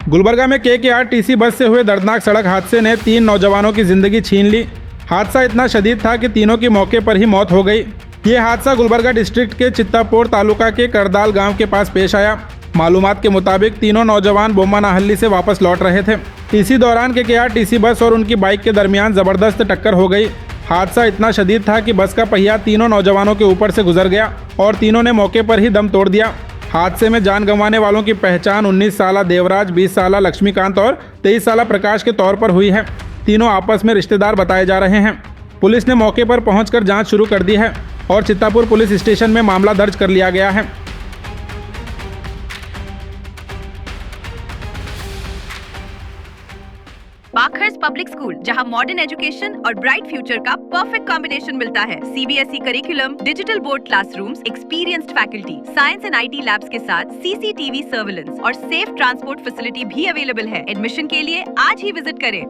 गुलबर्गा में KKRTC बस से हुए दर्दनाक सड़क हादसे ने 3 नौजवानों की जिंदगी छीन ली। हादसा इतना शदीद था कि तीनों की मौके पर ही मौत हो गई। ये हादसा गुलबर्गा डिस्ट्रिक्ट के चित्तापुर तालुका के करदाल गांव के पास पेश आया। मालूमात के मुताबिक तीनों नौजवान बोम्मानाहल्ली से वापस लौट रहे थे। इसी दौरान KKRTC बस और उनकी बाइक के दरमियान जबरदस्त टक्कर हो गई। हादसा इतना शदीद था कि बस का पहिया तीनों नौजवानों के ऊपर से गुजर गया और तीनों ने मौके पर ही दम तोड़ दिया। हादसे में जान गंवाने वालों की पहचान 19 साला देवराज, 20 साला लक्ष्मीकांत और 23 साला प्रकाश के तौर पर हुई है। तीनों आपस में रिश्तेदार बताए जा रहे हैं। पुलिस ने मौके पर पहुंचकर जांच शुरू कर दी है और चित्तापुर पुलिस स्टेशन में मामला दर्ज कर लिया गया है। बाखर्स पब्लिक स्कूल, जहां मॉडर्न एजुकेशन और ब्राइट फ्यूचर का परफेक्ट कॉम्बिनेशन मिलता है। CBSE curriculum, digital board classrooms, experienced faculty, science and IT labs के साथ CCTV सर्विलेंस और सेफ ट्रांसपोर्ट फैसिलिटी भी अवेलेबल है। एडमिशन के लिए आज ही विजिट करें।